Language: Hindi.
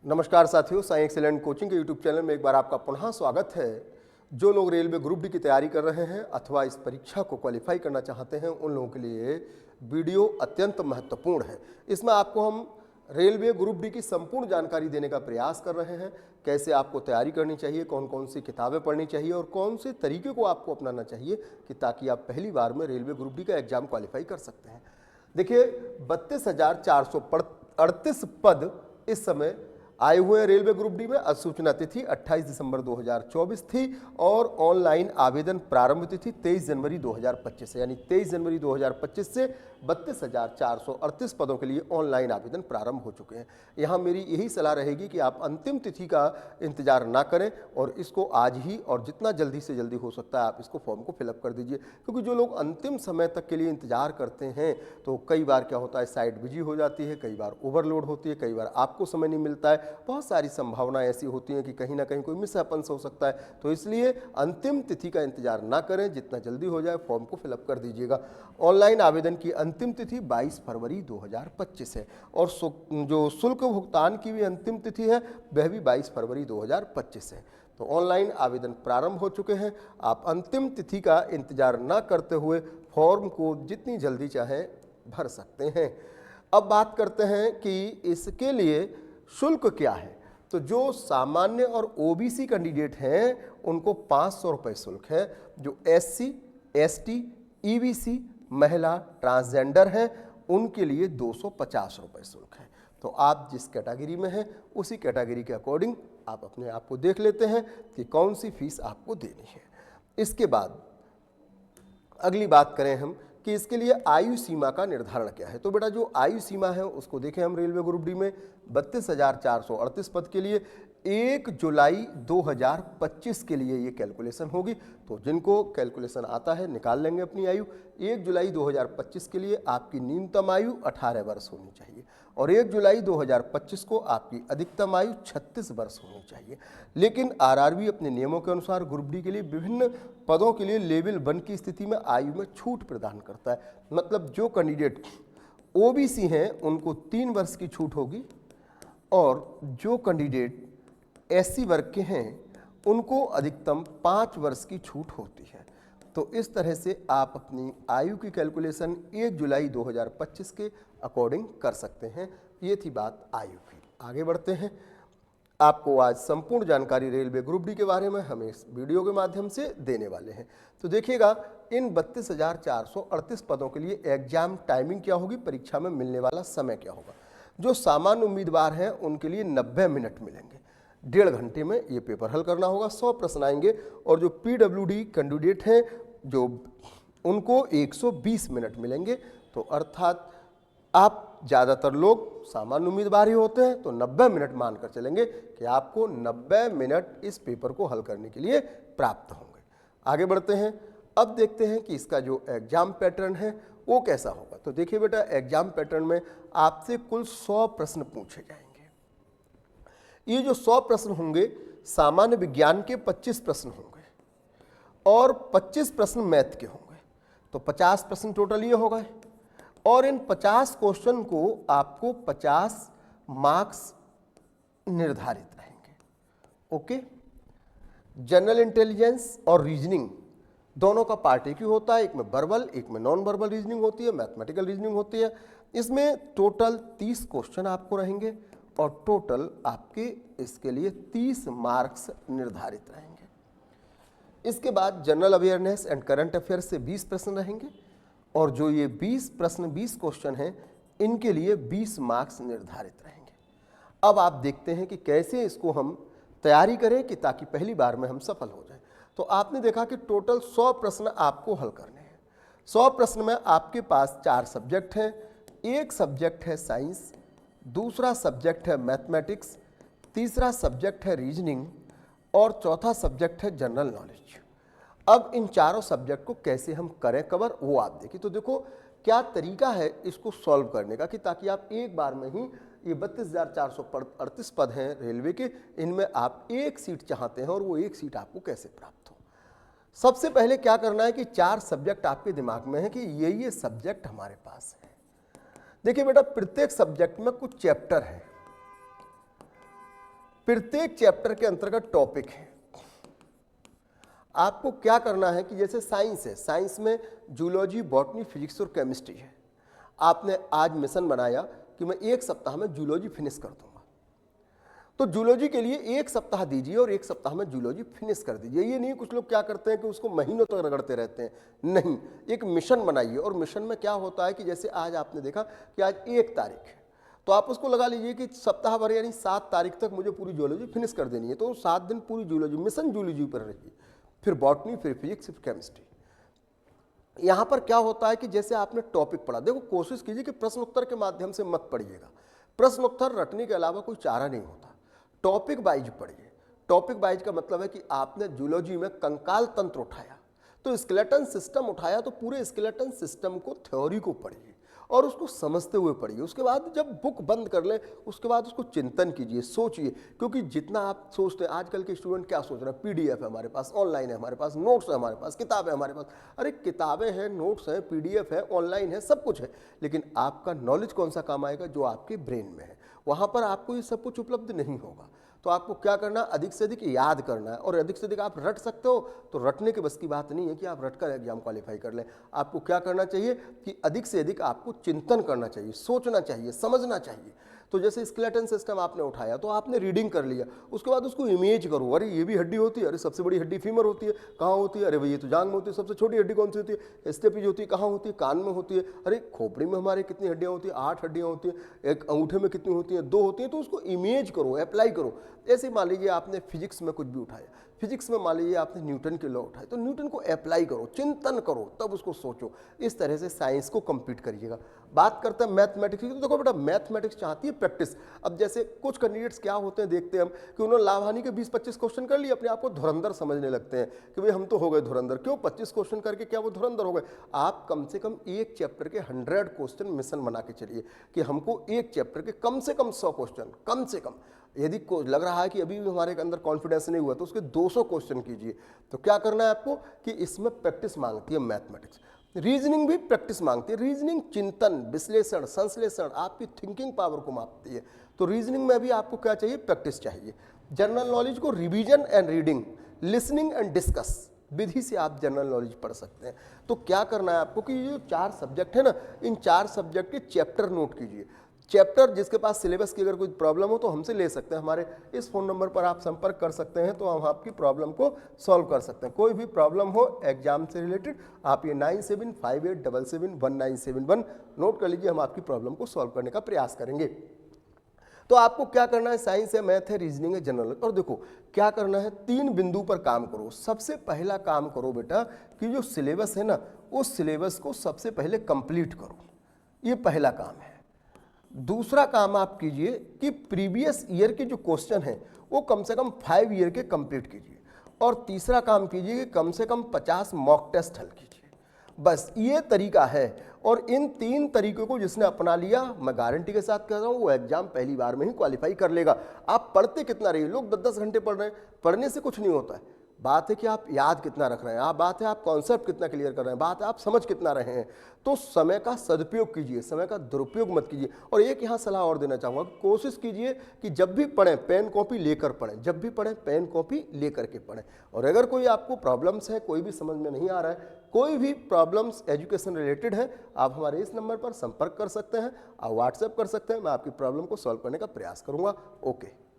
नमस्कार साथियों, साई एक्सीलेंट कोचिंग के यूट्यूब चैनल में एक बार आपका पुनः स्वागत है। जो लोग रेलवे ग्रुप डी की तैयारी कर रहे हैं अथवा इस परीक्षा को क्वालिफाई करना चाहते हैं उन लोगों के लिए वीडियो अत्यंत महत्वपूर्ण है। इसमें आपको हम रेलवे ग्रुप डी की संपूर्ण जानकारी देने का प्रयास कर रहे हैं। कैसे आपको तैयारी करनी चाहिए, कौन कौन सी किताबें पढ़नी चाहिए और कौन से तरीके को आपको अपनाना चाहिए कि ताकि आप पहली बार में रेलवे ग्रुप डी का एग्जाम क्वालिफाई कर सकते हैं। देखिए, 32,438 पद इस समय आए हुए हैं रेलवे ग्रुप डी में। अधिसूचना तिथि 28 दिसंबर 2024 थी और ऑनलाइन आवेदन प्रारंभ तिथि 23 जनवरी 2025 है। यानी 23 जनवरी 2025 से 32,438 पदों के लिए ऑनलाइन आवेदन प्रारंभ हो चुके हैं। यहाँ मेरी यही सलाह रहेगी कि आप अंतिम तिथि का इंतजार ना करें और इसको आज ही और जितना जल्दी से जल्दी हो सकता है आप इसको फॉर्म को फिलअप कर दीजिए। क्योंकि जो लोग अंतिम समय तक के लिए इंतजार करते हैं तो कई बार क्या होता है, साइट बिजी हो जाती है, कई बार ओवरलोड होती है, कई बार आपको समय नहीं मिलता है। बहुत सारी संभावनाएं ऐसी होती हैं कि कहीं ना कहीं कोई मिसहैपन्स हो सकता है। तो इसलिए अंतिम तिथि का इंतजार ना करें, जितना जल्दी हो जाए फॉर्म को फिलअप कर दीजिएगा। ऑनलाइन आवेदन की अंतिम तिथि 22 फरवरी 2025 है और जो शुल्क भुगतान की भी अंतिम तिथि है वह भी 22 फरवरी 2025 है। तो ऑनलाइन आवेदन प्रारंभ हो चुके हैं। आप अंतिम तिथि का इंतजार ना करते हुए फॉर्म को जितनी जल्दी चाहें भर सकते हैं। अब बात करते हैं कि इसके लिए शुल्क क्या है। तो जो सामान्य और ओबीसी कैंडिडेट हैं उनको 500 रुपये शुल्क है। जो एससी, एसटी, ईबीसी, महिला, ट्रांसजेंडर हैं उनके लिए 250 रुपये शुल्क है। तो आप जिस कैटेगरी में हैं उसी कैटेगरी के अकॉर्डिंग आप अपने आप को देख लेते हैं कि कौन सी फीस आपको देनी है। इसके बाद अगली बात करें हम कि इसके लिए आयु सीमा का निर्धारण क्या है। तो बेटा जो आयु सीमा है उसको देखें हम रेलवे ग्रुप डी में 32,438 पद के लिए 1 जुलाई 2025 के लिए ये कैलकुलेशन होगी। तो जिनको कैलकुलेशन आता है निकाल लेंगे अपनी आयु। 1 जुलाई 2025 के लिए आपकी न्यूनतम आयु 18 वर्ष होनी चाहिए और 1 जुलाई 2025 को आपकी अधिकतम आयु 36 वर्ष होनी चाहिए। लेकिन आरआरबी अपने नियमों के अनुसार ग्रुप डी के लिए विभिन्न पदों के लिए लेवल 1 की स्थिति में आयु में छूट प्रदान करता है। मतलब जो कैंडिडेट ओबीसी हैं उनको 3 वर्ष की छूट होगी और जो कैंडिडेट एससी वर्ग के हैं उनको अधिकतम 5 वर्ष की छूट होती है। तो इस तरह से आप अपनी आयु की कैलकुलेशन 1 जुलाई 2025 के अकॉर्डिंग कर सकते हैं। ये थी बात आयु की। आगे बढ़ते हैं। आपको आज संपूर्ण जानकारी रेलवे ग्रुप डी के बारे में हम इस वीडियो के माध्यम से देने वाले हैं। तो देखिएगा, इन 32,438 पदों के लिए एग्जाम टाइमिंग क्या होगी, परीक्षा में मिलने वाला समय क्या होगा। जो सामान्य उम्मीदवार हैं उनके लिए 90 मिनट मिलेंगे। 1.5 घंटे में ये पेपर हल करना होगा। 100 प्रश्न आएंगे और जो पीडब्ल्यूडी कैंडिडेट हैं जो उनको 120 मिनट मिलेंगे। तो अर्थात आप ज़्यादातर लोग सामान्य उम्मीदवार ही होते हैं तो 90 मिनट मानकर चलेंगे कि आपको 90 मिनट इस पेपर को हल करने के लिए प्राप्त होंगे। आगे बढ़ते हैं। अब देखते हैं कि इसका जो एग्जाम पैटर्न है वो कैसा होगा। तो देखिए बेटा, एग्जाम पैटर्न में आपसे कुल 100 प्रश्न पूछे जाएंगे। ये जो 100 प्रश्न होंगे, सामान्य विज्ञान के 25 प्रश्न होंगे और 25 प्रश्न मैथ के होंगे। तो 50 प्रश्न टोटल ये हो गए और इन 50 क्वेश्चन को आपको 50 मार्क्स निर्धारित रहेंगे। ओके। जनरल इंटेलिजेंस और रीजनिंग दोनों का पार्ट एक ही होता है। एक में वर्बल, एक में नॉन वर्बल रीजनिंग होती है, मैथमेटिकल रीजनिंग होती है। इसमें टोटल 30 क्वेश्चन आपको रहेंगे और टोटल आपके इसके लिए 30 मार्क्स निर्धारित रहेंगे। इसके बाद general awareness and current affairs से 20 प्रश्न रहेंगे और जो ये 20 प्रश्न 20 क्वेश्चन हैं इनके लिए 20 मार्क्स निर्धारित रहेंगे। अब आप देखते हैं कि कैसे इसको हम तैयारी करें कि ताकि पहली बार में हम सफल हो जाएं। तो आपने देखा कि टोटल 100 प्रश्न आपको हल करने हैं। 100 प्रश्न में आपके पास 4 सब्जेक्ट हैं। एक सब्जेक्ट है साइंस, दूसरा सब्जेक्ट है मैथमेटिक्स, तीसरा सब्जेक्ट है रीजनिंग और चौथा सब्जेक्ट है जनरल नॉलेज। अब इन चारों सब्जेक्ट को कैसे हम करें कवर वो आप देखिए। तो देखो क्या तरीका है इसको सॉल्व करने का कि ताकि आप एक बार में ही ये 32,438 पद हैं रेलवे के, इनमें आप एक सीट चाहते हैं और वो एक सीट आपको कैसे प्राप्त हो। सबसे पहले क्या करना है कि 4 सब्जेक्ट आपके दिमाग में है कि ये सब्जेक्ट हमारे पास है। देखिए बेटा, प्रत्येक सब्जेक्ट में कुछ चैप्टर है प्रत्येक चैप्टर के अंतर्गत टॉपिक है। आपको क्या करना है कि जैसे साइंस है, साइंस में जूलॉजी, बॉटनी, फिजिक्स और केमिस्ट्री है। आपने आज मिशन बनाया कि मैं 1 सप्ताह में जूलॉजी फिनिश कर दूंगा, तो जूलॉजी के लिए 1 सप्ताह दीजिए और 1 सप्ताह में जूलॉजी फिनिश कर दीजिए। ये नहीं कुछ लोग क्या करते हैं कि उसको महीनों तक रगड़ते रहते हैं, नहीं, एक मिशन बनाइए। और मिशन में क्या होता है कि जैसे आज आपने देखा कि आज 1 तारीख है, तो आप उसको लगा लीजिए कि सप्ताह भर यानी 7 तारीख तक मुझे पूरी जूलॉजी फिनिश कर देनी है, तो 7 दिन पूरी जूलॉजी, मिशन जूलॉजी पर रहिए, फिर बॉटनी, फिर फिजिक्स, फिर केमिस्ट्री। यहाँ पर क्या होता है कि जैसे आपने टॉपिक पढ़ा, देखो कोशिश कीजिए कि प्रश्न उत्तर के माध्यम से मत पढ़िएगा, प्रश्न उत्तर रटने के अलावा कोई चारा नहीं होता। टॉपिक वाइज पढ़िए। टॉपिक वाइज का मतलब है कि आपने जूलॉजी में कंकाल तंत्र उठाया तो स्केलेटन सिस्टम उठाया, तो पूरे स्केलेटन सिस्टम को, थ्योरी को पढ़िए और उसको समझते हुए पढ़िए। उसके बाद जब बुक बंद कर लें उसके बाद उसको चिंतन कीजिए, सोचिए, क्योंकि जितना आप सोचते हैं, आजकल के स्टूडेंट क्या सोच रहे हैं, पीडीएफ है हमारे पास, ऑनलाइन है हमारे पास, नोट्स है हमारे पास, किताबें हमारे पास। अरे किताबें हैं, नोट्स हैं, पीडीएफ है, ऑनलाइन है, सब कुछ है, लेकिन आपका नॉलेज कौन सा काम आएगा? जो आपके ब्रेन में है। वहाँ पर आपको ये सब कुछ उपलब्ध नहीं होगा। तो आपको क्या करना, अधिक से अधिक याद करना है, और अधिक से अधिक आप रट सकते हो तो रटने के बस की बात नहीं है कि आप रटकर एग्जाम क्वालिफाई कर लें। आपको क्या करना चाहिए कि अधिक से अधिक आपको चिंतन करना चाहिए, सोचना चाहिए, समझना चाहिए। तो जैसे स्केलेटन सिस्टम आपने उठाया तो आपने रीडिंग कर लिया, उसके बाद उसको इमेज करो, अरे ये भी हड्डी होती है, अरे सबसे बड़ी हड्डी फीमर होती है, कहाँ होती है? अरे भाई ये तो जांग में होती है। सबसे छोटी हड्डी कौन सी होती है? स्टेपीज होती है, कहाँ होती है? कान में होती है। अरे खोपड़ी में हमारे कितनी हड्डियाँ होती है? 8 हड्डियाँ होती है। एक अंगूठे में कितनी होती है? 2 होती है। तो उसको इमेज करो, अप्लाई करो। ऐसे मान लीजिए आपने फिजिक्स में कुछ भी उठाया, फिजिक्स में मान लीजिए आपने न्यूटन के लॉ उठाए, तो न्यूटन को अप्लाई करो, चिंतन करो, तब उसको सोचो। इस तरह से साइंस को कंप्लीट करिएगा। बात करते हैं मैथमेटिक्स की, तो देखो बेटा मैथमेटिक्स चाहती है प्रैक्टिस। अब जैसे कुछ कैंडिडेट्स क्या होते हैं, देखते हैं हम कि उन्होंने लाभ हानि के 20-25 क्वेश्चन कर लिए, अपने आप को धुरंधर समझने लगते हैं कि भाई हम तो हो गए धुरंधर। क्यों? 25 क्वेश्चन करके क्या वो धुरंधर हो गए? आप कम से कम एक चैप्टर के 100 क्वेश्चन मिशन बना के चलिए कि हमको एक चैप्टर के कम से कम 100 क्वेश्चन, कम से कम। यदि लग रहा है कि अभी भी हमारे अंदर कॉन्फिडेंस नहीं हुआ तो उसके 200 क्वेश्चन कीजिए। तो क्या करना है आपको कि इसमें प्रैक्टिस मांगती है मैथमेटिक्स। रीजनिंग भी प्रैक्टिस मांगती है। रीजनिंग चिंतन, विश्लेषण, संश्लेषण, आपकी थिंकिंग पावर को मापती है। तो रीजनिंग में भी आपको क्या चाहिए? प्रैक्टिस चाहिए। जनरल नॉलेज को revision and reading, listening and discuss विधि से आप जनरल नॉलेज पढ़ सकते हैं। तो क्या करना है आपको कि ये जो 4 सब्जेक्ट है ना, इन 4 सब्जेक्ट के चैप्टर नोट कीजिए। चैप्टर जिसके पास सिलेबस की अगर कोई प्रॉब्लम हो तो हमसे ले सकते हैं, हमारे इस फ़ोन नंबर पर आप संपर्क कर सकते हैं, तो हम आपकी प्रॉब्लम को सॉल्व कर सकते हैं। कोई भी प्रॉब्लम हो एग्जाम से रिलेटेड, आप ये 9758771971 नोट कर लीजिए, हम आपकी प्रॉब्लम को सॉल्व करने का प्रयास करेंगे। तो आपको क्या करना है? साइंस है, मैथ है, रीजनिंग है, जनरल। और देखो क्या करना है, 3 बिंदु पर काम करो। सबसे पहला काम करो बेटा कि जो सिलेबस है ना, उस सिलेबस को सबसे पहले कंप्लीट करो, ये पहला काम है। दूसरा काम आप कीजिए कि प्रीवियस ईयर के जो क्वेश्चन हैं वो कम से कम 5 ईयर के कंप्लीट कीजिए। और तीसरा काम कीजिए कि कम से कम 50 मॉक टेस्ट हल कीजिए। बस ये तरीका है, और इन 3 तरीकों को जिसने अपना लिया, मैं गारंटी के साथ कह रहा हूँ, वो एग्जाम पहली बार में ही क्वालिफाई कर लेगा। आप पढ़ते कितना रहिए, लोग 10-10 घंटे पढ़ रहे हैं, पढ़ने से कुछ नहीं होता है। बात है कि आप याद कितना रख रहे हैं, बात है आप कॉन्सेप्ट कितना क्लियर कर रहे हैं, बात है आप समझ कितना रहे हैं। तो समय का सदुपयोग कीजिए, समय का दुरुपयोग मत कीजिए। और एक यहाँ सलाह और देना चाहूँगा, कोशिश कीजिए कि जब भी पढ़ें पेन कॉपी लेकर पढ़ें, जब भी पढ़ें पेन कॉपी लेकर के पढ़ें। और अगर कोई आपको प्रॉब्लम्स है, कोई भी समझ में नहीं आ रहा है, कोई भी प्रॉब्लम्स एजुकेशन रिलेटेड है, आप हमारे इस नंबर पर संपर्क कर सकते हैं, आप व्हाट्सएप कर सकते हैं, मैं आपकी प्रॉब्लम को सॉल्व करने का प्रयास करूँगा। ओके।